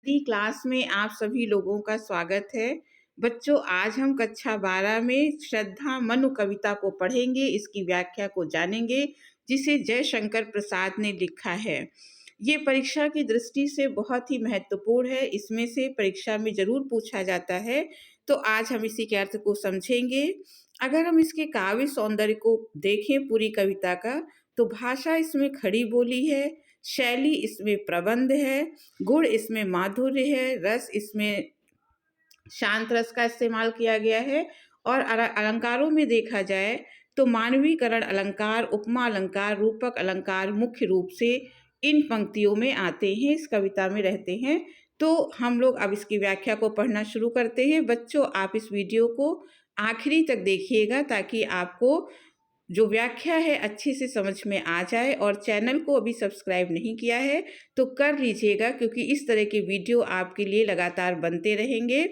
Hindi class में आप सभी लोगों का स्वागत है। बच्चों, आज हम कक्षा 12 में श्रद्धा मनु कविता को पढ़ेंगे, इसकी व्याख्या को जानेंगे, जिसे जयशंकर प्रसाद ने लिखा है। ये परीक्षा की दृष्टि से बहुत ही महत्वपूर्ण है, इसमें से परीक्षा में ज़रूर पूछा जाता है, तो आज हम इसी के अर्थ को समझेंगे। अगर हम इसके काव्य सौंदर्य को देखें पूरी कविता का, तो भाषा इसमें खड़ी बोली है, शैली इसमें प्रबंध है, गुण इसमें माधुर्य है, रस इसमें शांत रस का इस्तेमाल किया गया है और अलंकारों में देखा जाए तो मानवीकरण अलंकार, उपमा अलंकार, रूपक अलंकार मुख्य रूप से इन पंक्तियों में आते हैं, इस कविता में रहते हैं। तो हम लोग अब इसकी व्याख्या को पढ़ना शुरू करते हैं। बच्चों, आप इस वीडियो को आखिरी तक देखिएगा ताकि आपको जो व्याख्या है अच्छे से समझ में आ जाए, और चैनल को अभी सब्सक्राइब नहीं किया है तो कर लीजिएगा, क्योंकि इस तरह के वीडियो आपके लिए लगातार बनते रहेंगे।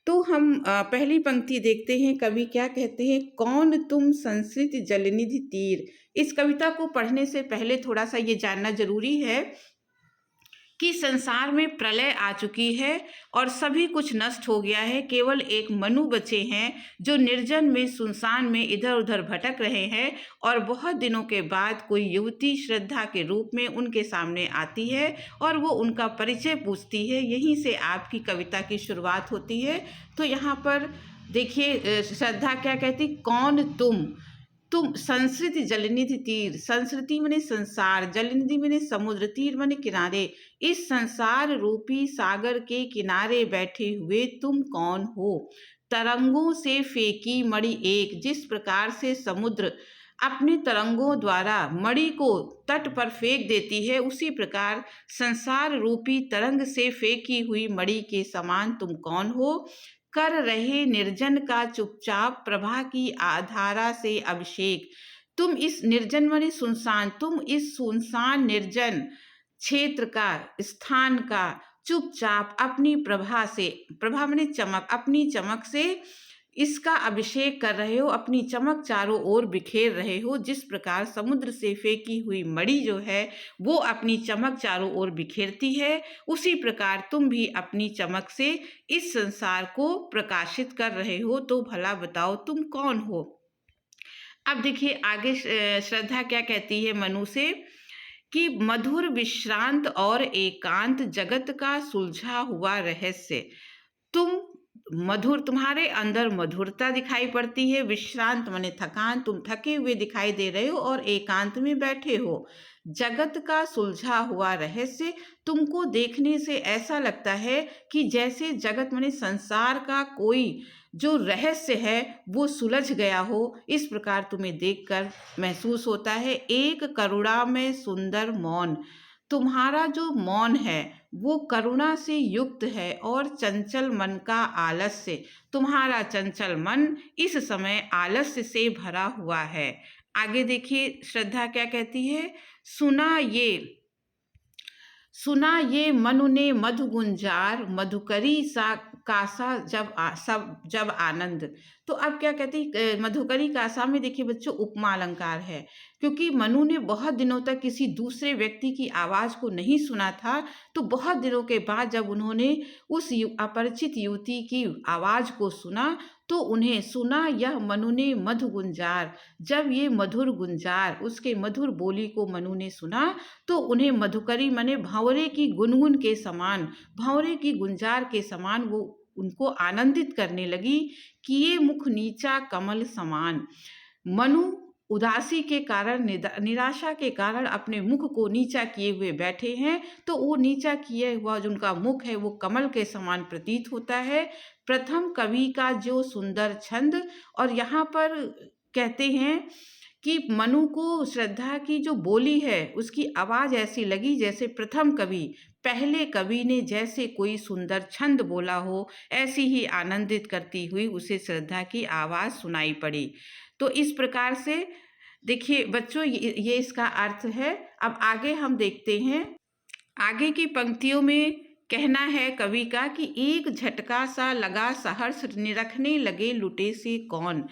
तो हम पहली पंक्ति देखते हैं। कवि क्या कहते हैं? कौन तुम संस्कृति जलनिधि तीर। इस कविता को पढ़ने से पहले थोड़ा सा ये जानना जरूरी है कि संसार में प्रलय आ चुकी है और सभी कुछ नष्ट हो गया है। केवल एक मनु बचे हैं जो निर्जन में, सुनसान में इधर उधर भटक रहे हैं, और बहुत दिनों के बाद कोई युवती श्रद्धा के रूप में उनके सामने आती है और वो उनका परिचय पूछती है। यहीं से आपकी कविता की शुरुआत होती है। तो यहाँ पर देखिए, श्रद्धा क्या कहती? कौन तुम संस्कृति जलनिधि तीर। संस्कृति माने संसार, जलनिधि माने समुद्र, तीर माने किनारे। इस संसार रूपी सागर के किनारे बैठे हुए तुम कौन हो? तरंगों से फेंकी मणि एक। जिस प्रकार से समुद्र अपने तरंगों द्वारा मणि को तट पर फेंक देती है, उसी प्रकार संसार रूपी तरंग से फेंकी हुई मणि के समान तुम कौन हो? कर रहे निर्जन का चुपचाप प्रभा की आधारा से अभिषेक। तुम इस निर्जन माने सुनसान, तुम इस सुनसान निर्जन क्षेत्र का, स्थान का चुपचाप अपनी प्रभा से, प्रभा माने चमक, अपनी चमक से इसका अभिषेक कर रहे हो, अपनी चमक चारों ओर बिखेर रहे हो। जिस प्रकार समुद्र से फेंकी हुई मणि जो है वो अपनी चमक चारों ओर बिखेरती है, उसी प्रकार तुम भी अपनी चमक से इस संसार को प्रकाशित कर रहे हो। तो भला बताओ तुम कौन हो? अब देखिए आगे श्रद्धा क्या कहती है मनु से कि मधुर विश्रांत और एकांत जगत का सुलझा हुआ रहस्य। तुम मधुर, तुम्हारे अंदर मधुरता दिखाई पड़ती है। विश्रांत माने थकान, तुम थके हुए दिखाई दे रहे हो और एकांत में बैठे हो। जगत का सुलझा हुआ रहस्य, तुमको देखने से ऐसा लगता है कि जैसे जगत माने संसार का कोई जो रहस्य है वो सुलझ गया हो, इस प्रकार तुम्हें देखकर महसूस होता है। एक करुणा में सुंदर मौन। तुम्हारा जो मौन है वो करुणा से युक्त है, और चंचल मन का आलस्य। तुम्हारा चंचल मन इस समय आलस्य से भरा हुआ है। आगे देखिए श्रद्धा क्या कहती है? सुना ये मनु ने मधु गुंजार, मधुकरी सा कासा जब आनंद। तो अब क्या कहती है? मधुकरी कासा में देखिए बच्चों उपमा अलंकार है, क्योंकि मनु ने बहुत दिनों तक किसी दूसरे व्यक्ति की आवाज़ को नहीं सुना था। तो बहुत दिनों के बाद जब उन्होंने उस अपरिचित युवती की आवाज़ को सुना, तो उन्हें सुना यह मनु ने मधु गुंजार। जब ये मधुर गुंजार, उसके मधुर बोली को मनु ने सुना, तो उन्हें मधुकरी माने भंवरे की गुनगुन के समान, भंवरे की गुंजार के समान वो उनको आनंदित करने लगी कि ये मुख नीचा कमल समान। मनु उदासी के कारण, निराशा के कारण अपने मुख को नीचा किए हुए बैठे हैं, तो वो नीचा किए हुआ जो उनका मुख है वो कमल के समान प्रतीत होता है। प्रथम कवि का जो सुंदर छंद, और यहाँ पर कहते हैं कि मनु को श्रद्धा की जो बोली है उसकी आवाज़ ऐसी लगी जैसे प्रथम कवि, पहले कवि ने जैसे कोई सुंदर छंद बोला हो, ऐसी ही आनंदित करती हुई उसे श्रद्धा की आवाज़ सुनाई पड़ी। तो इस प्रकार से देखिए बच्चों, ये इसका अर्थ है। अब आगे हम देखते हैं। आगे की पंक्तियों में कहना है कवि का कि एक झटका सा लगा सहर्ष, निरखने लगे लुटे से कौन।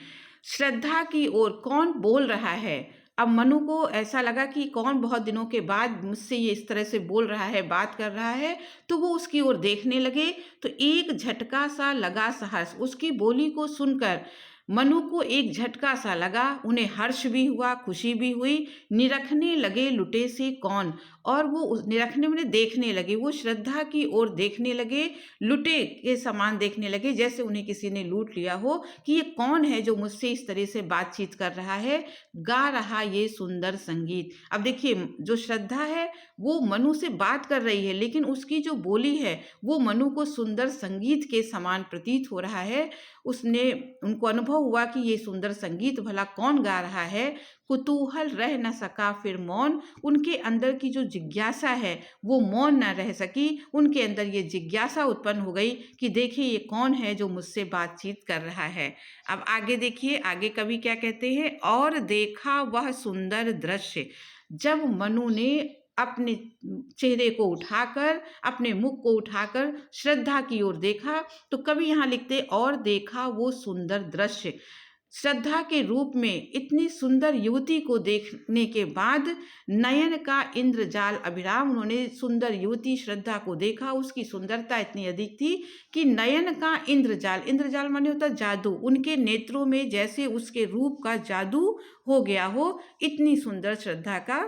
श्रद्धा की ओर कौन बोल रहा है? अब मनु को ऐसा लगा कि कौन बहुत दिनों के बाद मुझसे ये इस तरह से बोल रहा है, बात कर रहा है, तो वो उसकी ओर देखने लगे। तो एक झटका सा लगा सहर्ष, उसकी बोली को सुनकर मनु को एक झटका सा लगा, उन्हें हर्ष भी हुआ, खुशी भी हुई। निरखने लगे लुटे से कौन, और वो निरखने में देखने लगे, वो श्रद्धा की ओर देखने लगे, लुटे के समान देखने लगे, जैसे उन्हें किसी ने लूट लिया हो, कि ये कौन है जो मुझसे इस तरह से बातचीत कर रहा है, गा रहा ये सुंदर संगीत। अब देखिए, जो श्रद्धा है वो मनु से बात कर रही है, लेकिन उसकी जो बोली है वो मनु को सुंदर संगीत के समान प्रतीत हो रहा है। उसने उनको अनुभव हुआ कि ये सुंदर संगीत भला कौन गा रहा है। कुतूहल रह न सका फिर मौन, उनके अंदर की जो जिज्ञासा है वो मौन न रह सकी, उनके अंदर ये जिज्ञासा उत्पन्न हो गई कि देखिए ये कौन है जो मुझसे बातचीत कर रहा है। अब आगे देखिए, आगे कवि क्या कहते हैं, और देखा वह सुंदर दृश्य। जब मनु ने अपने चेहरे को उठाकर, अपने मुख को उठाकर श्रद्धा की ओर देखा, तो कवि यहाँ लिखते और देखा वो सुंदर दृश्य। श्रद्धा के रूप में इतनी सुंदर युवती को देखने के बाद नयन का इंद्रजाल अभिराम, उन्होंने सुंदर युवती श्रद्धा को देखा, उसकी सुंदरता इतनी अधिक थी कि नयन का इंद्रजाल, इंद्रजाल माने होता जादू, उनके नेत्रों में जैसे उसके रूप का जादू हो गया हो, इतनी सुंदर श्रद्धा का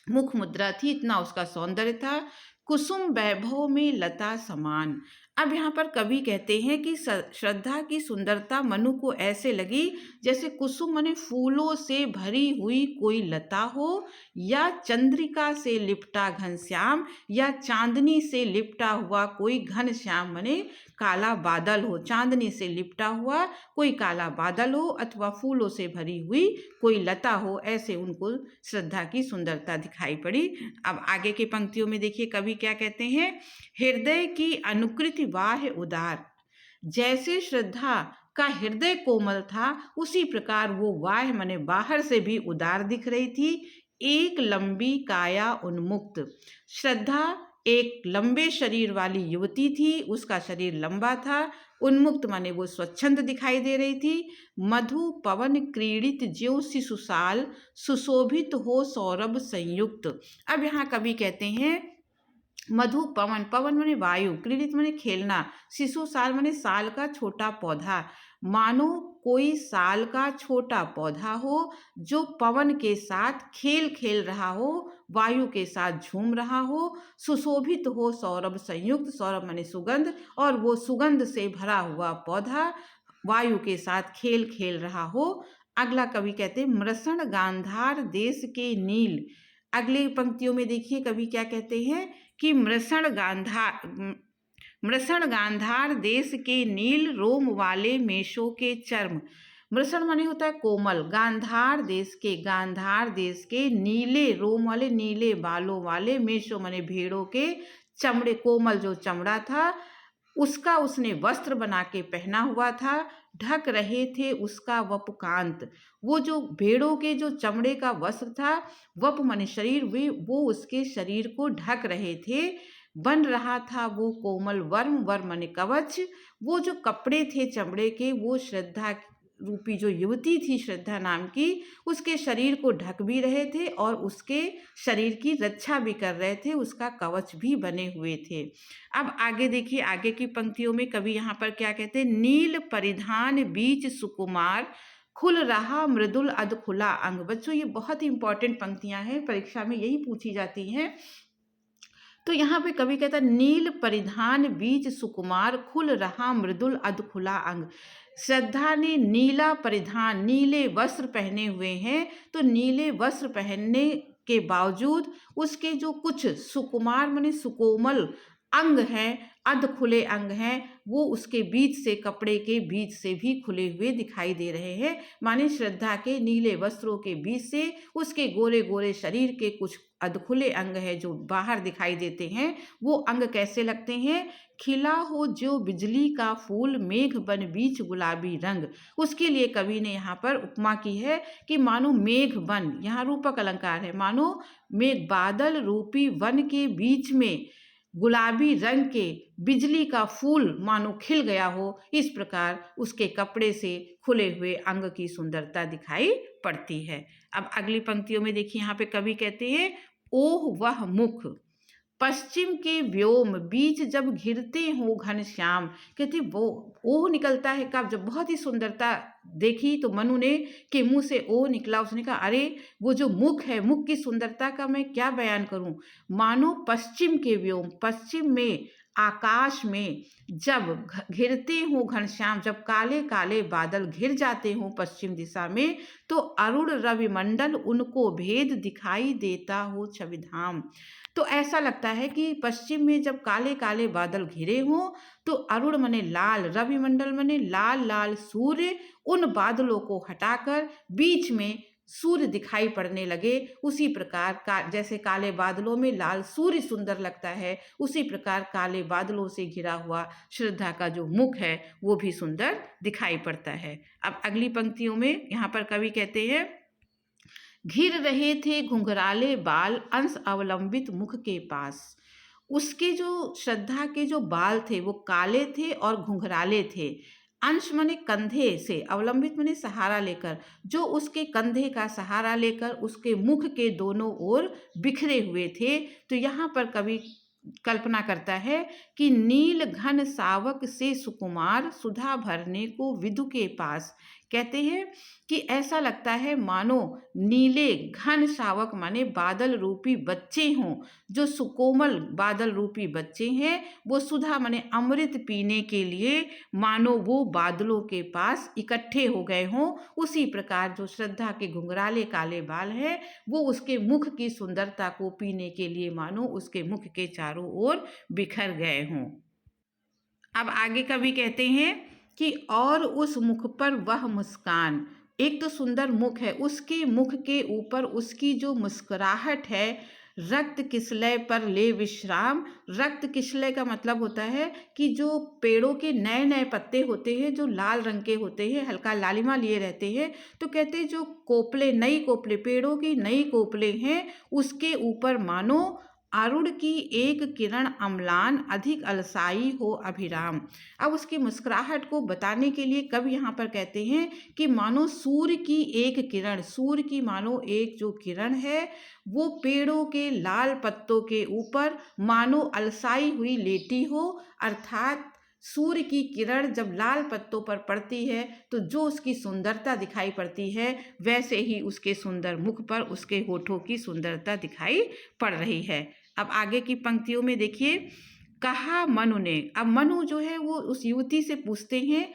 मुख मुद्रा थी, इतना उसका सौंदर्य था। कुसुम वैभव में लता समान। अब यहाँ पर कवि कहते हैं कि श्रद्धा की सुंदरता मनु को ऐसे लगी जैसे कुसुम माने फूलों से भरी हुई कोई लता हो, या चंद्रिका से लिपटा घनश्याम, या चांदनी से लिपटा हुआ कोई घनश्याम माने काला बादल हो, चांदनी से लिपटा हुआ कोई काला बादल हो, अथवा फूलों से भरी हुई कोई लता हो, ऐसे उनको श्रद्धा की सुंदरता दिखाई पड़ी। अब आगे की पंक्तियों में देखिए कवि क्या कहते हैं, हृदय की अनुकृति वाह उदार। जैसे श्रद्धा का हृदय कोमल था, उसी प्रकार वो वाह माने बाहर से भी उदार दिख रही थी। एक लंबी काया उन्मुक्त। श्रद्धा एक लंबे शरीर वाली युवती थी, उसका शरीर लंबा था, उन्मुक्त माने वो स्वच्छंद दिखाई दे रही थी। मधु पवन क्रीड़ित ज्यों शिशुसाल, सुशोभित हो सौरभ संयुक्त। अब यहाँ कवि कहते हैं मधु पवन, पवन माने वायु, क्रीड़ित माने खेलना, शिशु साल माने साल का छोटा पौधा, मानो कोई साल का छोटा पौधा हो जो पवन के साथ खेल खेल रहा हो, वायु के साथ झूम रहा हो। सुशोभित हो सौरभ संयुक्त, सौरभ माने सुगंध, और वो सुगंध से भरा हुआ पौधा वायु के साथ खेल खेल रहा हो। अगला कवि कहते हैं मृषण गांधार देश के नील। अगली पंक्तियों में देखिए कवि क्या कहते हैं कि मृषण गांधार देश के नील रोम वाले मेषों के चर्म। मृषण माने होता है कोमल, गांधार देश के नीले रोम वाले, नीले बालों वाले, मेषों माने भेड़ों के चमड़े, कोमल जो चमड़ा था उसका उसने वस्त्र बना के पहना हुआ था, ढक रहे थे उसका वपकांत। वो जो भेड़ों के जो चमड़े का वस्त्र था, वप माने शरीर, वो उसके शरीर को ढक रहे थे। बन रहा था वो कोमल वर्म, वर्म माने कवच। वो जो कपड़े थे चमड़े के, वो श्रद्धा रूपी जो युवती थी श्रद्धा नाम की, उसके शरीर को ढक भी रहे थे और उसके शरीर की रक्षा भी कर रहे थे, उसका कवच भी बने हुए थे। अब आगे देखिए, आगे की पंक्तियों में कवि यहाँ पर क्या कहते हैं, नील परिधान बीच सुकुमार, खुल रहा मृदुल अध खुला अंग। बच्चों ये बहुत ही इंपॉर्टेंट पंक्तियां हैं, परीक्षा में यही पूछी जाती हैं। तो यहाँ पे कवि कहता है नील परिधान बीच सुकुमार, खुल रहा मृदुल अध खुला अंग। श्रद्धा ने नीला परिधान, नीले वस्त्र पहने हुए हैं, तो नीले वस्त्र पहनने के बावजूद उसके जो कुछ सुकुमार माने सुकोमल अंग हैं, अध खुले अंग हैं, वो उसके बीच से, कपड़े के बीच से भी खुले हुए दिखाई दे रहे हैं। माने श्रद्धा के नीले वस्त्रों के बीच से उसके गोरे गोरे शरीर के कुछ अधखुले अंग है जो बाहर दिखाई देते हैं। वो अंग कैसे लगते हैं, खिला हो जो बिजली का फूल, मेघ बन बीच गुलाबी रंग। उसके लिए कवि ने यहाँ पर उपमा की है कि मानो मेघ वन, यहाँ रूपक अलंकार है, मानो मेघ बादल रूपी वन के बीच में गुलाबी रंग के बिजली का फूल मानो खिल गया हो, इस प्रकार उसके कपड़े से खुले हुए अंग की सुंदरता दिखाई पड़ती है। अब अगली पंक्तियों में देखिए, यहाँ पे कवि कहते हैं, ओह वह मुख पश्चिम के व्योम बीच जब घिरते हो घनश्याम। कहती वो ओह निकलता है कब, जब बहुत ही सुंदरता देखी तो मनु ने के मुंह से ओह निकला। उसने कहा अरे वो जो मुख है, मुख की सुंदरता का मैं क्या बयान करूं। मानो पश्चिम के व्योम, पश्चिम में आकाश में जब घिरते हो घनश्याम, जब काले काले बादल घिर जाते हो पश्चिम दिशा में, तो अरुण रविमंडल उनको भेद दिखाई देता हो छविधाम। तो ऐसा लगता है कि पश्चिम में जब काले काले बादल घिरे हों, तो अरुण मने लाल, रविमंडल मने लाल लाल सूर्य, उन बादलों को हटाकर बीच में सूर्य दिखाई पड़ने लगे। उसी प्रकार जैसे काले बादलों में लाल सूर्य सुंदर लगता है, उसी प्रकार काले बादलों से घिरा हुआ श्रद्धा का जो मुख है वो भी सुंदर दिखाई पड़ता है। अब अगली पंक्तियों में यहाँ पर कवि कहते हैं, घिर रहे थे घुंघराले बाल अंश अवलंबित मुख के पास। उसके जो श्रद्धा के जो बाल थे वो काले थे और घुंघराले थे। अंश माने कंधे से, अवलंबित माने सहारा लेकर, जो उसके कंधे का सहारा लेकर उसके मुख के दोनों ओर बिखरे हुए थे। तो यहाँ पर कवि कल्पना करता है कि नील घन सावक से सुकुमार सुधा भरने को विदु के पास। कहते हैं कि ऐसा लगता है मानो नीले घन शावक माने बादल रूपी बच्चे हों, जो सुकोमल बादल रूपी बच्चे हैं, वो सुधा माने अमृत पीने के लिए मानो वो बादलों के पास इकट्ठे हो गए हों। उसी प्रकार जो श्रद्धा के घुंघराले काले बाल हैं, वो उसके मुख की सुंदरता को पीने के लिए मानो उसके मुख के चारों ओर बिखर गए हों। अब आगे कवि कहते हैं कि और उस मुख पर वह मुस्कान, एक तो सुंदर मुख है, उसके मुख के ऊपर उसकी जो मुस्कुराहट है, रक्त किसलय पर ले विश्राम। रक्त किसलय का मतलब होता है कि जो पेड़ों के नए नए पत्ते होते हैं जो लाल रंग के होते हैं, हल्का लालिमा लिए रहते हैं, तो कहते हैं जो कोपले, नई कोपले, पेड़ों की नई कोपले हैं, उसके ऊपर मानो अरुण की एक किरण अम्लान अधिक अलसाई हो अभिराम। अब उसकी मुस्कुराहट को बताने के लिए कवि यहाँ पर कहते हैं कि मानो सूर्य की एक किरण, सूर्य की मानो एक जो किरण है वो पेड़ों के लाल पत्तों के ऊपर मानो अलसाई हुई लेटी हो। अर्थात सूर्य की किरण जब लाल पत्तों पर पड़ती है तो जो उसकी सुंदरता दिखाई पड़ती है, वैसे ही उसके सुंदर मुख पर उसके होठों की सुंदरता दिखाई पड़ रही है। अब आगे की पंक्तियों में देखिए, कहा मनु ने, अब मनु जो है वो उस युवती से पूछते हैं,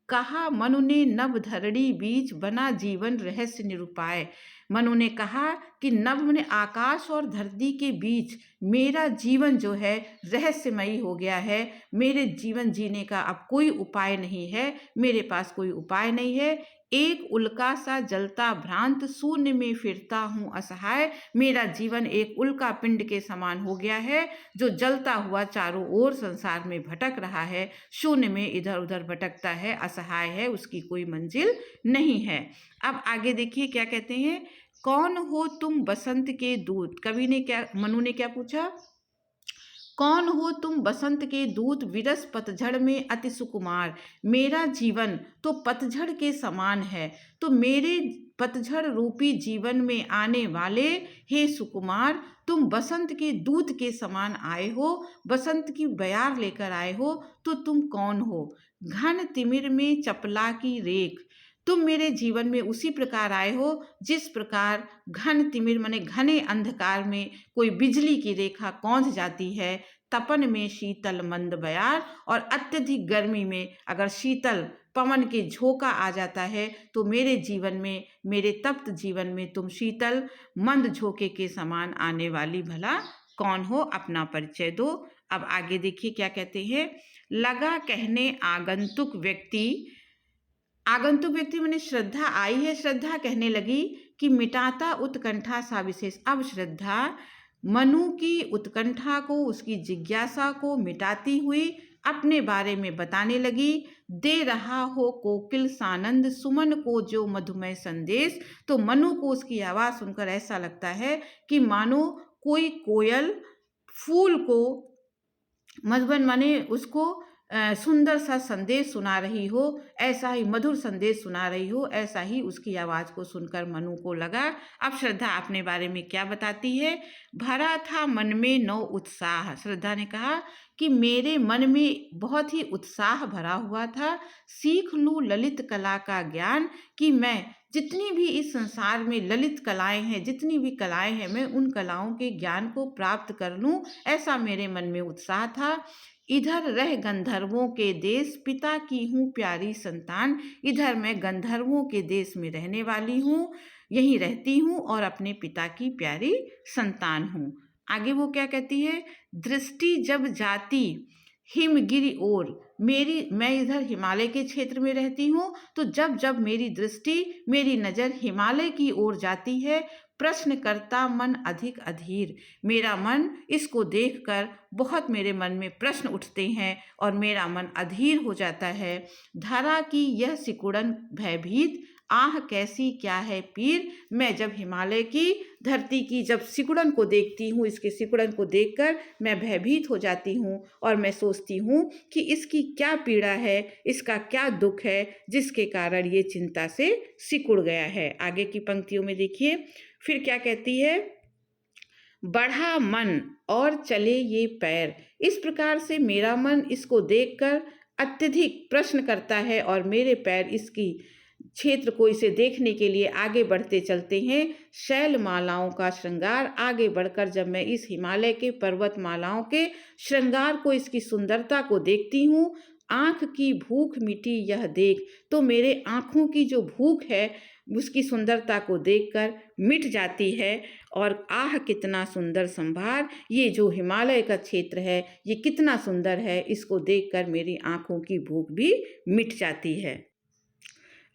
कहा मनु ने नभ धरणी बीच बना जीवन रहस्य निरूपाय। मनु ने कहा कि नभ ने आकाश और धरती के बीच मेरा जीवन जो है रहस्यमयी हो गया है, मेरे जीवन जीने का अब कोई उपाय नहीं है, मेरे पास कोई उपाय नहीं है। एक उल्का सा जलता भ्रांत शून्य में फिरता हूँ असहाय। मेरा जीवन एक उल्का पिंड के समान हो गया है जो जलता हुआ चारों ओर संसार में भटक रहा है, शून्य में इधर उधर भटकता है, असहाय है, उसकी कोई मंजिल नहीं है। अब आगे देखिए क्या कहते हैं, कौन हो तुम बसंत के दूत। कवि ने क्या, मनु ने क्या पूछा, कौन हो तुम बसंत के दूत विरस पतझड़ में अति सुकुमार। मेरा जीवन तो पतझड़ के समान है, तो मेरे पतझड़ रूपी जीवन में आने वाले हे सुकुमार, तुम बसंत के दूत के समान आए हो, बसंत की बयार लेकर आए हो, तो तुम कौन हो। घन तिमिर में चपला की रेख, तुम मेरे जीवन में उसी प्रकार आए हो जिस प्रकार घन तिमिर माने घने अंधकार में कोई बिजली की रेखा कौंध जाती है, तपन में शीतल मंद बयार, और अत्यधिक गर्मी में अगर शीतल पवन के झोंका आ जाता है तो मेरे जीवन में, मेरे तप्त जीवन में तुम शीतल मंद झोंके के समान आने वाली भला कौन हो, अपना परिचय दो। अब आगे देखिए क्या कहते हैं, लगा कहने आगंतुक व्यक्ति, आगंतुक व्यक्ति मैंने श्रद्धा आई है, श्रद्धा कहने लगी कि मिटाता उत्कंठा सा विशेष। अब श्रद्धा मनु की उत्कंठा को, उसकी जिज्ञासा को मिटाती हुई अपने बारे में बताने लगी। दे रहा हो कोकिल सानंद सुमन को जो मधुमय संदेश। तो मनु को उसकी आवाज़ सुनकर ऐसा लगता है कि मानो कोई कोयल फूल को मधुबन माने उसको सुंदर सा संदेश सुना रही हो, ऐसा ही मधुर संदेश सुना रही हो, ऐसा ही उसकी आवाज़ को सुनकर मनु को लगा। अब श्रद्धा अपने बारे में क्या बताती है? भरा था मन में नौ उत्साह। श्रद्धा ने कहा कि मेरे मन में बहुत ही उत्साह भरा हुआ था, सीख लूँ ललित कला का ज्ञान, कि मैं जितनी भी इस संसार में ललित कलाएं हैं, जितनी भी कलाएं हैं, मैं उन कलाओं के ज्ञान को प्राप्त कर लूँ, ऐसा मेरे मन में उत्साह था। इधर रह गंधर्वों के देश, पिता की हूँ प्यारी संतान। इधर मैं गंधर्वों के देश में रहने वाली हूँ, यहीं रहती हूँ और अपने पिता की प्यारी संतान हूँ। आगे वो क्या कहती है? दृष्टि जब जाती हिमगिरी ओर, मैं इधर हिमालय के क्षेत्र में रहती हूँ, तो जब जब मेरी दृष्टि, मेरी नज़र हिमालय की ओर जाती है, प्रश्न करता मन अधिक अधीर। मेरा मन इसको देखकर बहुत मेरे मन में प्रश्न उठते हैं और मेरा मन अधीर हो जाता है। धरा की यह सिकुड़न भयभीत, आह कैसी क्या है पीर। मैं जब हिमालय की धरती की जब सिकुड़न को देखती हूँ, इसके सिकुड़न को देखकर मैं भयभीत हो जाती हूँ और मैं सोचती हूँ कि इसकी क्या पीड़ा है, इसका क्या दुख है, जिसके कारण ये चिंता से सिकुड़ गया है। आगे की पंक्तियों में देखिए फिर क्या कहती है? बढ़ा मन और चले ये पैर। इस प्रकार से मेरा मन इसको देखकर अत्यधिक प्रश्न करता है और मेरे पैर इसकी क्षेत्र को इसे देखने के लिए आगे बढ़ते चलते हैं। शैल मालाओं का श्रृंगार, आगे बढ़कर जब मैं इस हिमालय के पर्वत मालाओं के श्रृंगार को, इसकी सुंदरता को देखती हूँ, आँख की भूख मिटी यह देख, तो मेरे आँखों की जो भूख है उसकी सुंदरता को देखकर मिट जाती है। और आह कितना सुंदर संभार, ये जो हिमालय का क्षेत्र है ये कितना सुंदर है, इसको देखकर मेरी आँखों की भूख भी मिट जाती है।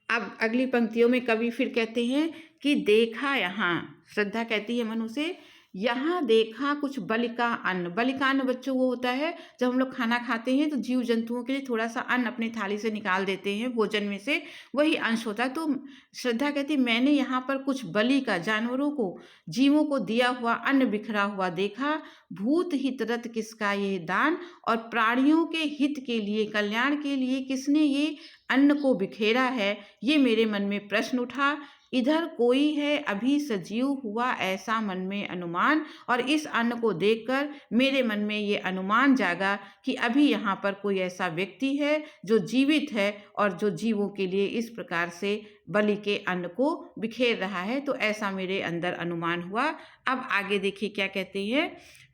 अब अगली पंक्तियों में कवि फिर कहते हैं कि देखा यहाँ, श्रद्धा कहती है मनु से, यहाँ देखा कुछ बलिका अन्न। बलिका अन्न बच्चों वो होता है जब हम लोग खाना खाते हैं तो जीव जंतुओं के लिए थोड़ा सा अन्न अपनी थाली से निकाल देते हैं, भोजन में से वही अंश होता है। तो श्रद्धा कहती मैंने यहाँ पर कुछ बलि का, जानवरों को, जीवों को दिया हुआ अन्न बिखरा हुआ देखा। भूत हितरत किसका ये दान, और प्राणियों के हित के लिए, कल्याण के लिए किसने ये अन्न को बिखेरा है, ये मेरे मन में प्रश्न उठा। इधर कोई है अभी सजीव, हुआ ऐसा मन में अनुमान, और इस अन्न को देखकर मेरे मन में ये अनुमान जागा कि अभी यहाँ पर कोई ऐसा व्यक्ति है जो जीवित है और जो जीवों के लिए इस प्रकार से बलि के अन्न को बिखेर रहा है। तो ऐसा मेरे अंदर अनुमान हुआ। अब आगे देखिए क्या कहते हैं?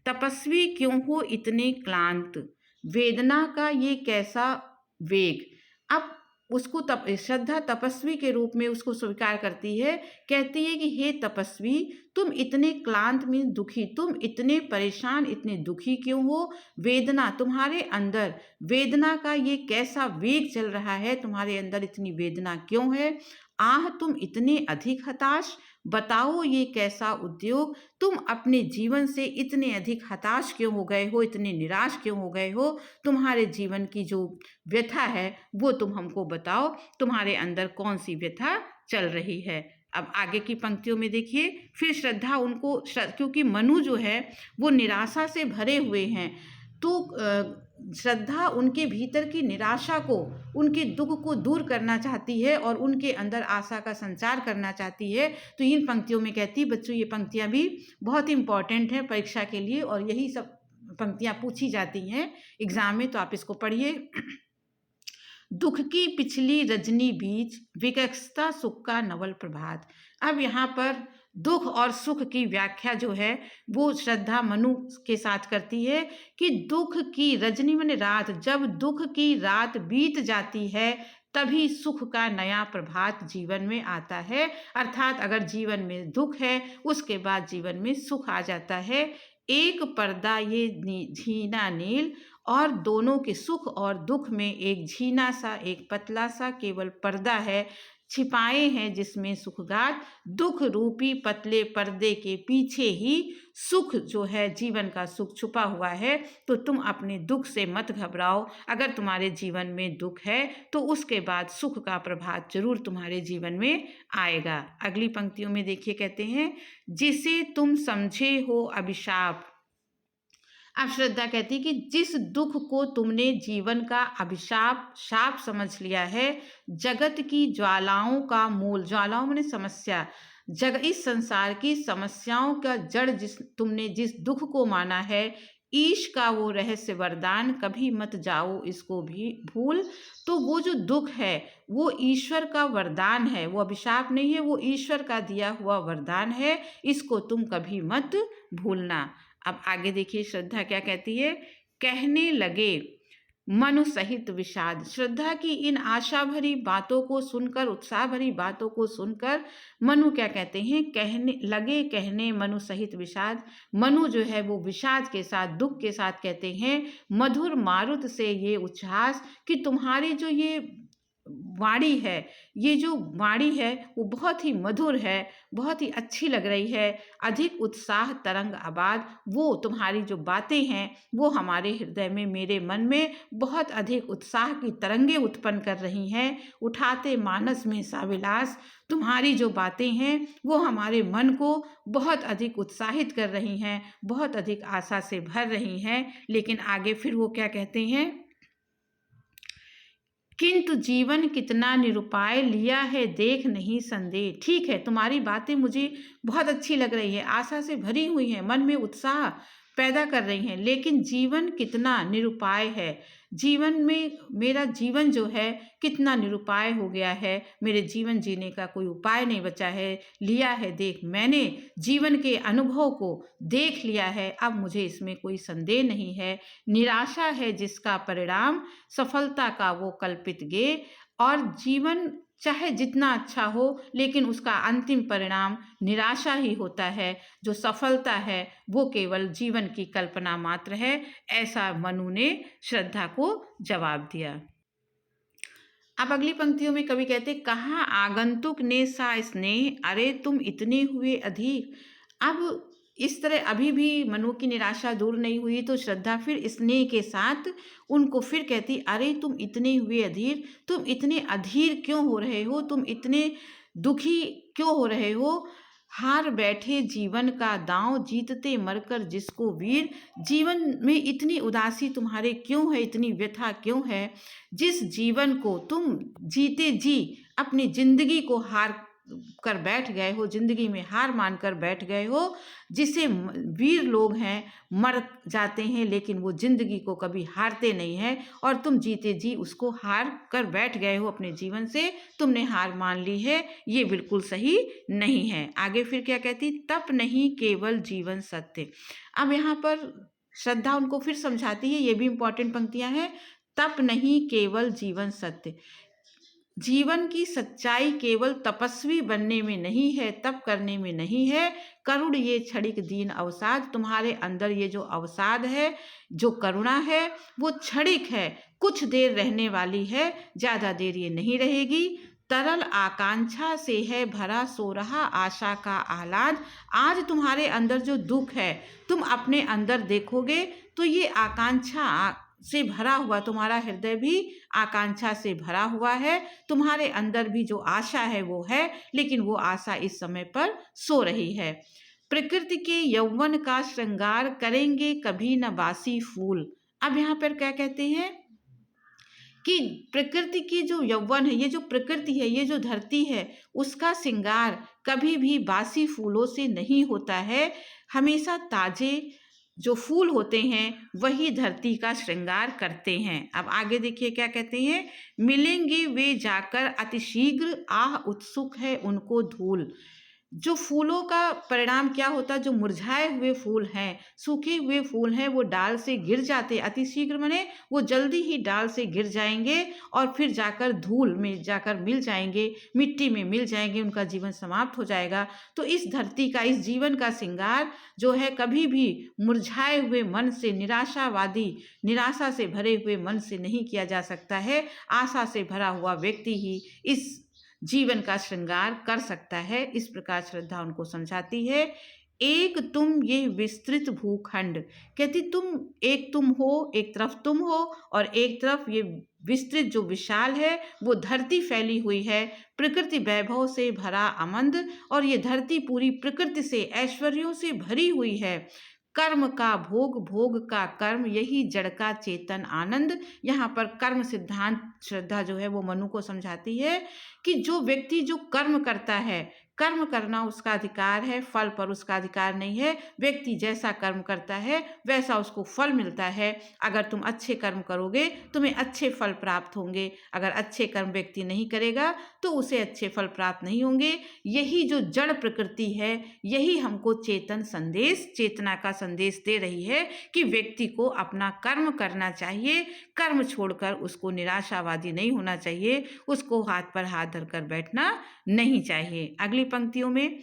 तपस्वी क्यों हो इतने क्लांत, वेदना का ये कैसा वेग। अब उसको श्रद्धा तपस्वी के रूप में उसको स्वीकार करती है, कहती है कि हे तपस्वी, तुम इतने क्लांत में दुखी, तुम इतने परेशान, इतने दुखी क्यों हो? वेदना, तुम्हारे अंदर वेदना का ये कैसा वेग चल रहा है, तुम्हारे अंदर इतनी वेदना क्यों है? आह तुम इतने अधिक हताश, बताओ ये कैसा उद्योग, तुम अपने जीवन से इतने अधिक हताश क्यों हो गए हो, इतने निराश क्यों हो गए हो? तुम्हारे जीवन की जो व्यथा है वो तुम हमको बताओ, तुम्हारे अंदर कौन सी व्यथा चल रही है। अब आगे की पंक्तियों में देखिए फिर श्रद्धा उनको, क्योंकि मनु जो है वो निराशा से भरे हुए हैं, तो श्रद्धा उनके भीतर की निराशा को, उनके दुख को दूर करना चाहती है और उनके अंदर आशा का संचार करना चाहती है। तो इन पंक्तियों में कहती है, बच्चों ये पंक्तियां भी बहुत इंपॉर्टेंट है परीक्षा के लिए और यही सब पंक्तियां पूछी जाती हैं एग्जाम में, तो आप इसको पढ़िए। दुख की पिछली रजनी बीच, विकसता सुख का नवल प्रभात। अब यहाँ पर दुख और सुख की व्याख्या जो है वो श्रद्धा मनु के साथ करती है कि दुख की रजनी माने रात, जब दुख की रात बीत जाती है तभी सुख का नया प्रभात जीवन में आता है। अर्थात अगर जीवन में दुख है उसके बाद जीवन में सुख आ जाता है। एक पर्दा ये झीना नील, और दोनों के सुख और दुख में एक झीना सा, एक पतला सा केवल पर्दा है, छिपाए हैं जिसमें सुखगात। दुख रूपी पतले पर्दे के पीछे ही सुख जो है, जीवन का सुख छुपा हुआ है। तो तुम अपने दुख से मत घबराओ, अगर तुम्हारे जीवन में दुख है तो उसके बाद सुख का प्रभात जरूर तुम्हारे जीवन में आएगा। अगली पंक्तियों में देखिए कहते हैं, जिसे तुम समझे हो अभिशाप, अब श्रद्धा कहती है कि जिस दुख को तुमने जीवन का अभिशाप शाप समझ लिया है, जगत की ज्वालाओं का मूल, ज्वालाओं माने समस्या, इस संसार की समस्याओं का जड़ तुमने जिस दुख को माना है, ईश का वो रहस्य वरदान कभी मत जाओ इसको भी भूल। तो वो जो दुख है वो ईश्वर का वरदान है, वो अभिशाप नहीं है, वो ईश्वर का दिया हुआ वरदान है, इसको तुम कभी मत भूलना। अब आगे देखिए श्रद्धा क्या कहती है। कहने लगे मनु सहित विषाद। श्रद्धा की इन आशा भरी बातों को सुनकर, उत्साह भरी बातों को सुनकर मनु क्या कहते हैं, कहने मनु सहित विषाद। मनु जो है वो विषाद के साथ, दुख के साथ कहते हैं, मधुर मारुत से ये उच्छ्वास, कि तुम्हारी जो ये वाणी है, ये जो वाणी है वो बहुत ही मधुर है, बहुत ही अच्छी लग रही है, अधिक उत्साह तरंग आबाद, वो तुम्हारी जो बातें हैं वो हमारे हृदय में, मेरे मन में बहुत अधिक उत्साह की तरंगे उत्पन्न कर रही हैं, उठाते मानस में साविलास। तुम्हारी जो बातें हैं वो हमारे मन को बहुत अधिक उत्साहित कर रही हैं, बहुत अधिक आशा से भर रही हैं। लेकिन आगे फिर वो क्या कहते हैं, किंतु जीवन कितना निरुपाय लिया है देख नहीं संदेह। ठीक है, तुम्हारी बातें मुझे बहुत अच्छी लग रही है, आशा से भरी हुई हैं, मन में उत्साह पैदा कर रही हैं, लेकिन जीवन कितना निरुपाय है, जीवन में मेरा जीवन जो है कितना निरुपाय हो गया है, मेरे जीवन जीने का कोई उपाय नहीं बचा है, लिया है देख, मैंने जीवन के अनुभव को देख लिया है, अब मुझे इसमें कोई संदेह नहीं है। निराशा है जिसका परिणाम सफलता का वो कल्पित गे, और जीवन चाहे जितना अच्छा हो लेकिन उसका अंतिम परिणाम निराशा ही होता है, जो सफलता है वो केवल जीवन की कल्पना मात्र है। ऐसा मनु ने श्रद्धा को जवाब दिया। अब अगली पंक्तियों में कवि कहते, कहा आगंतुक ने सा स्नेह, अरे तुम इतने हुए अधिक। अब इस तरह अभी भी मनु की निराशा दूर नहीं हुई, तो श्रद्धा फिर स्नेह के साथ उनको फिर कहती, अरे तुम इतने हुए अधीर, तुम इतने अधीर क्यों हो रहे हो, तुम इतने दुखी क्यों हो रहे हो, हार बैठे जीवन का दांव, जीतते मरकर जिसको वीर। जीवन में इतनी उदासी तुम्हारे क्यों है, इतनी व्यथा क्यों है, जिस जीवन को तुम जीते जी अपनी जिंदगी को हार कर बैठ गए हो, जिंदगी में हार मानकर बैठ गए हो, जिसे वीर लोग हैं मर जाते हैं लेकिन वो जिंदगी को कभी हारते नहीं हैं, और तुम जीते जी उसको हार कर बैठ गए हो, अपने जीवन से तुमने हार मान ली है, ये बिल्कुल सही नहीं है। आगे फिर क्या कहती, तप नहीं केवल जीवन सत्य। अब यहाँ पर श्रद्धा उनको फिर समझाती है, ये भी इंपॉर्टेंट पंक्तियां हैं, तप नहीं केवल जीवन सत्य। जीवन की सच्चाई केवल तपस्वी बनने में नहीं है, तप करने में नहीं है। करुण ये क्षणिक दीन अवसाद, तुम्हारे अंदर ये जो अवसाद है, जो करुणा है, वो क्षणिक है, कुछ देर रहने वाली है, ज्यादा देर ये नहीं रहेगी। तरल आकांक्षा से है भरा सो रहा आशा का आह्लाद। आज तुम्हारे अंदर जो दुख है, तुम अपने अंदर देखोगे तो ये आकांक्षा से भरा हुआ, तुम्हारा हृदय भी आकांक्षा से भरा हुआ है, तुम्हारे अंदर भी जो आशा है वो है, लेकिन वो आशा इस समय पर सो रही है। प्रकृति के यौवन का श्रृंगार करेंगे कभी न बासी फूल। अब यहाँ पर क्या कहते हैं कि प्रकृति की जो यौवन है, ये जो प्रकृति है, ये जो धरती है, उसका श्रृंगार कभी भी बासी फूलों से नहीं होता है। हमेशा ताजे जो फूल होते हैं वही धरती का श्रृंगार करते हैं। अब आगे देखिए क्या कहते हैं, मिलेंगे वे जाकर अतिशीघ्र, आह उत्सुक है उनको धूल। जो फूलों का परिणाम क्या होता है, जो मुरझाए हुए फूल हैं, सूखे हुए फूल हैं, वो डाल से गिर जाते, अतिशीघ्र माने वो जल्दी ही डाल से गिर जाएंगे और फिर जाकर धूल में जाकर मिल जाएंगे, मिट्टी में मिल जाएंगे, उनका जीवन समाप्त हो जाएगा। तो इस धरती का, इस जीवन का श्रृंगार जो है कभी भी मुरझाए हुए मन से, निराशावादी, निराशा से भरे हुए मन से नहीं किया जा सकता है। आशा से भरा हुआ व्यक्ति ही इस जीवन का श्रृंगार कर सकता है। इस प्रकार श्रद्धा उनको समझाती है। एक तुम ये विस्तृत भूखंड, कहती तुम एक तुम हो, एक तरफ तुम हो और एक तरफ ये विस्तृत जो विशाल है वो धरती फैली हुई है, प्रकृति वैभव से भरा आनंद, और ये धरती पूरी प्रकृति से, ऐश्वर्यों से भरी हुई है। कर्म का भोग, भोग का कर्म, यही जड़ का चेतन आनंद। यहाँ पर कर्म सिद्धांत श्रद्धा जो है वो मनु को समझाती है कि जो व्यक्ति जो कर्म करता है, कर्म करना उसका अधिकार है, फल पर उसका अधिकार नहीं है। व्यक्ति जैसा कर्म करता है वैसा उसको फल मिलता है। अगर तुम अच्छे कर्म करोगे तुम्हें अच्छे फल प्राप्त होंगे, अगर अच्छे कर्म व्यक्ति नहीं करेगा तो उसे अच्छे फल प्राप्त नहीं होंगे। यही जो जड़ प्रकृति है, यही हमको चेतन संदेश, चेतना का संदेश दे रही है कि व्यक्ति को अपना कर्म करना चाहिए। कर्म छोड़कर उसको निराशावादी नहीं होना चाहिए, उसको हाथ पर हाथ धरकर बैठना नहीं चाहिए। अगली पंक्तियों में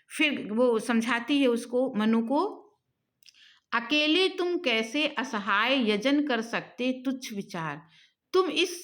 फिर वो समझाती है उसको, मनु को, अकेले तुम कैसे असहाय यजन कर सकते तुच्छ विचार। तुम इस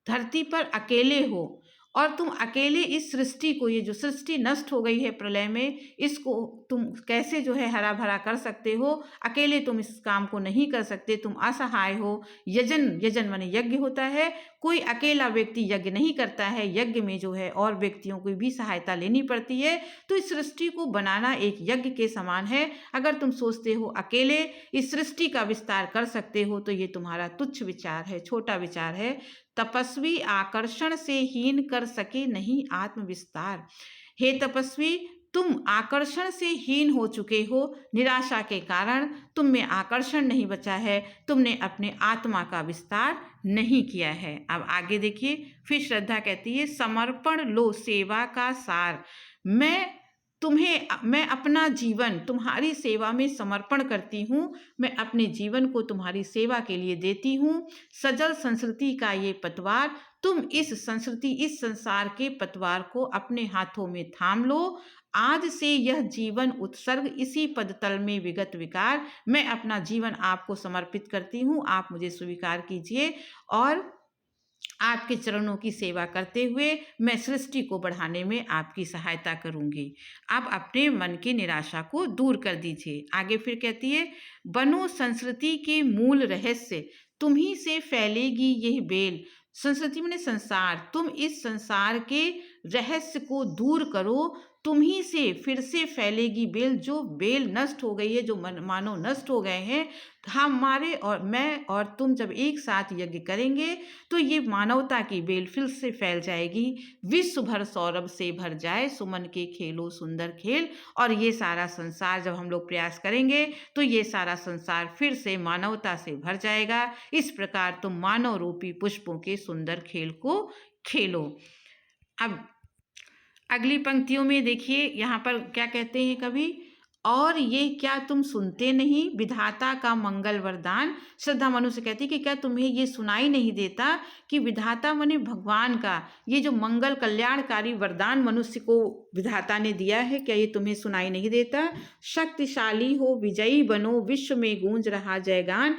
धरती पर अकेले हो और तुम अकेले इस सृष्टि को, ये जो सृष्टि नष्ट हो गई है प्रलय में, इसको तुम कैसे जो है हरा भरा कर सकते हो। अकेले तुम इस काम को नहीं कर सकते, तुम असहाय हो। यजन, यजन माने यज्ञ होता है। कोई अकेला व्यक्ति यज्ञ नहीं करता है, यज्ञ में जो है और व्यक्तियों की भी सहायता लेनी पड़ती है। तो इस सृष्टि को बनाना एक यज्ञ के समान है। अगर तुम सोचते हो अकेले इस सृष्टि का विस्तार कर सकते हो तो ये तुम्हारा तुच्छ विचार है, छोटा विचार है। तपस्वी आकर्षण से हीन कर सके नहीं आत्म विस्तार। हे तपस्वी, तुम आकर्षण से हीन हो चुके हो, निराशा के कारण तुम में आकर्षण नहीं बचा है, तुमने अपने आत्मा का विस्तार नहीं किया है। अब आगे देखिए, फिर श्रद्धा कहती है, समर्पण लो सेवा का सार। मैं अपना जीवन तुम्हारी सेवा में समर्पण करती हूँ, मैं अपने जीवन को तुम्हारी सेवा के लिए देती हूँ। सजल संस्कृति का ये पतवार, तुम इस संस्कृति, इस संसार के पतवार को अपने हाथों में थाम लो। आज से यह जीवन उत्सर्ग, इसी पदतल में विगत विकार, मैं अपना जीवन आपको समर्पित करती हूँ, आप मुझे स्वीकार कीजिए और आपके चरणों की सेवा करते हुए मैं सृष्टि को बढ़ाने में आपकी सहायता करूंगी। आप अपने मन की निराशा को दूर कर दीजिए। आगे फिर कहती है, बनो संस्कृति के मूल रहस्य, तुम्ही से फैलेगी यह बेल। संस्कृति माने संसार, तुम इस संसार के रहस्य को दूर करो, तुम्ही से फिर से फैलेगी बेल। जो बेल नष्ट हो गई है, जो मानव नष्ट हो गए हैं, हमारे और मैं और तुम जब एक साथ यज्ञ करेंगे तो ये मानवता की बेल फिर से फैल जाएगी। विश्व भर सौरभ से भर जाए, सुमन के खेलो सुंदर खेल। और ये सारा संसार जब हम लोग प्रयास करेंगे तो ये सारा संसार फिर से मानवता से भर जाएगा। इस प्रकार तुम मानव रूपी पुष्पों के सुंदर खेल को खेलो। अब अगली पंक्तियों में देखिए, यहाँ पर क्या कहते हैं कवि, और ये क्या तुम सुनते नहीं विधाता का मंगल वरदान। श्रद्धा मनु से कहती कि क्या तुम्हें ये सुनाई नहीं देता कि विधाता माने भगवान का ये जो मंगल कल्याणकारी वरदान मनुष्य को विधाता ने दिया है, क्या ये तुम्हें सुनाई नहीं देता। शक्तिशाली हो विजयी बनो, विश्व में गूंज रहा जयगान।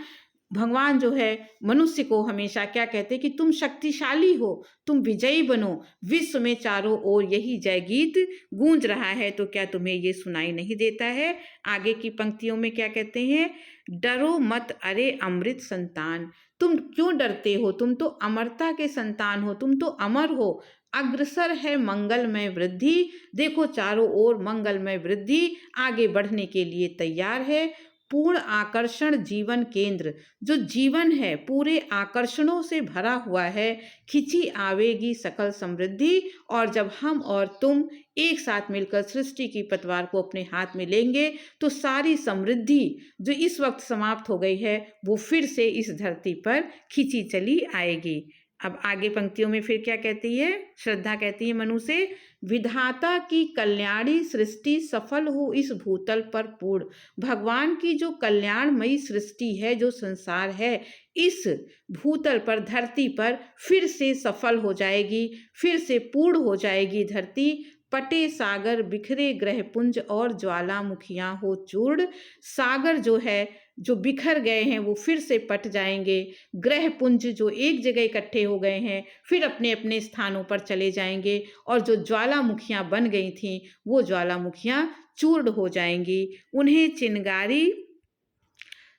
भगवान जो है मनुष्य को हमेशा क्या कहते कि तुम शक्तिशाली हो, तुम विजयी बनो, विश्व में चारों ओर यही जय गीत गूंज रहा है, तो क्या तुम्हें ये सुनाई नहीं देता है। आगे की पंक्तियों में क्या कहते हैं, डरो मत अरे अमृत संतान। तुम क्यों डरते हो, तुम तो अमरता के संतान हो, तुम तो अमर हो। अग्रसर है मंगलमय वृद्धि, देखो चारों ओर मंगलमय वृद्धि आगे बढ़ने के लिए तैयार है। पूर्ण आकर्षण जीवन केंद्र, जो जीवन है पूरे आकर्षणों से भरा हुआ है, खिंची आवेगी सकल समृद्धि। और जब हम और तुम एक साथ मिलकर सृष्टि की पतवार को अपने हाथ में लेंगे तो सारी समृद्धि जो इस वक्त समाप्त हो गई है वो फिर से इस धरती पर खिंची चली आएगी। अब आगे पंक्तियों में फिर क्या कहती है, श्रद्धा कहती है मनु से, विधाता की कल्याणी सृष्टि सफल हो इस भूतल पर पूर्ण। भगवान की जो कल्याणमयी सृष्टि है, जो संसार है, इस भूतल पर, धरती पर फिर से सफल हो जाएगी, फिर से पूर्ण हो जाएगी धरती। पटे सागर बिखरे ग्रहपुंज और ज्वालामुखियां हो चूर्ण। सागर जो है, जो बिखर गए हैं वो फिर से पट जाएंगे। ग्रहपुंज जो एक जगह इकट्ठे हो गए हैं फिर अपने अपने स्थानों पर चले जाएंगे और जो ज्वालामुखियां बन गई थीं वो ज्वालामुखियां चूर्ण हो जाएंगी। उन्हें चिंगारी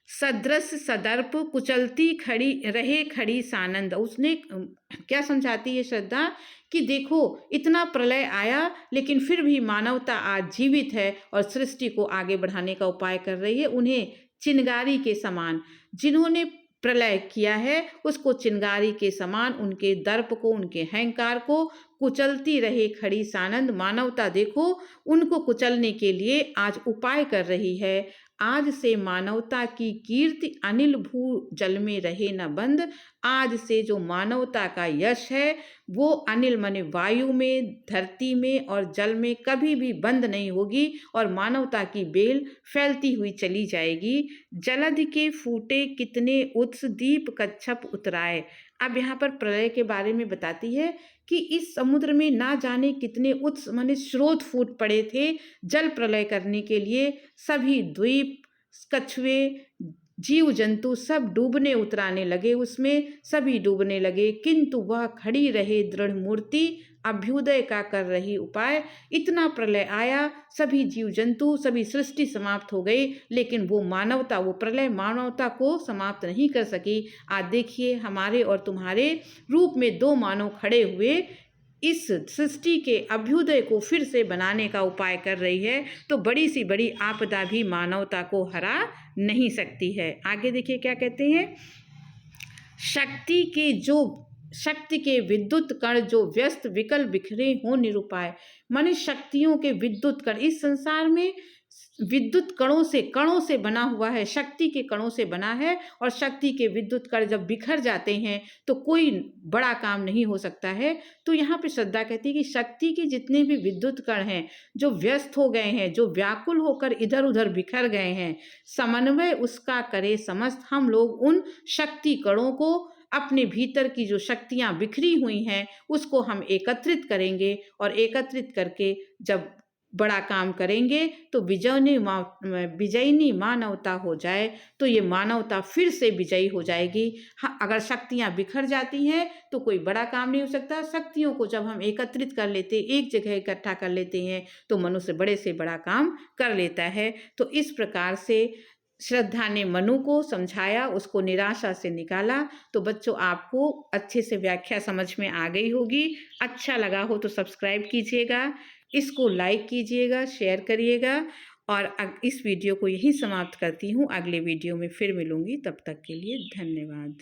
सदृश सदर्प कुचलती खड़ी रहे खड़ी सानंद। उसने क्या समझाती है श्रद्धा कि देखो इतना प्रलय आया लेकिन फिर भी मानवता आज जीवित है और सृष्टि को आगे बढ़ाने का उपाय कर रही है। उन्हें चिनगारी के समान, जिन्होंने प्रलय किया है उसको चिनगारी के समान, उनके दर्प को, उनके अहंकार को कुचलती रहे खड़ी सानंद। मानवता देखो उनको कुचलने के लिए आज उपाय कर रही है। आज से मानवता की कीर्ति अनिल भू जल में रहे न बंद। आज से जो मानवता का यश है वो अनिल माने वायु में, धरती में और जल में कभी भी बंद नहीं होगी और मानवता की बेल फैलती हुई चली जाएगी। जलधि के फूटे कितने उत्स दीप कच्छप उतराए। अब यहाँ पर प्रलय के बारे में बताती है कि इस समुद्र में ना जाने कितने उत्स माने स्रोत फूट पड़े थे जल प्रलय करने के लिए। सभी द्वीप, कछुए, जीव जंतु सब डूबने उतराने लगे, उसमें सभी डूबने लगे, किंतु वह खड़ी रहे दृढ़ मूर्ति अभ्युदय का कर रही उपाय। इतना प्रलय आया, सभी जीव जंतु, सभी सृष्टि समाप्त हो गई, लेकिन वो मानवता, वो प्रलय मानवता को समाप्त नहीं कर सकी। आज देखिए हमारे और तुम्हारे रूप में दो मानव खड़े हुए इस सृष्टि के अभ्युदय को फिर से बनाने का उपाय कर रही है। तो बड़ी सी बड़ी आपदा भी मानवता को हरा नहीं सकती है। आगे देखिए क्या कहते हैं, शक्ति के विद्युत कण जो व्यस्त विकल बिखरे हो निरुपाय। माने शक्तियों के विद्युत कण, इस संसार में विद्युत कणों से बना हुआ है, शक्ति के कणों से बना है और शक्ति के विद्युत कण जब बिखर जाते हैं तो कोई बड़ा काम नहीं हो सकता है। तो यहाँ पे श्रद्धा कहती है कि शक्ति के जितने भी विद्युत कण हैं जो व्यस्त हो गए हैं, जो व्याकुल होकर इधर उधर बिखर गए हैं, समन्वय उसका करे समस्त। हम लोग उन शक्ति कणों को, अपने भीतर की जो शक्तियां बिखरी हुई हैं उसको हम एकत्रित करेंगे और एकत्रित करके जब बड़ा काम करेंगे तो विजयनी मानवता हो जाए तो ये मानवता फिर से विजयी हो जाएगी। हाँ, अगर शक्तियां बिखर जाती हैं तो कोई बड़ा काम नहीं हो सकता। शक्तियों को जब हम एकत्रित कर लेते, एक जगह इकट्ठा कर लेते हैं तो मनुष्य बड़े से बड़ा काम कर लेता है। तो इस प्रकार से श्रद्धा ने मनु को समझाया, उसको निराशा से निकाला। तो बच्चों आपको अच्छे से व्याख्या समझ में आ गई होगी। अच्छा लगा हो तो सब्सक्राइब कीजिएगा, इसको लाइक कीजिएगा, शेयर करिएगा और इस वीडियो को यहीं समाप्त करती हूँ। अगले वीडियो में फिर मिलूंगी, तब तक के लिए धन्यवाद।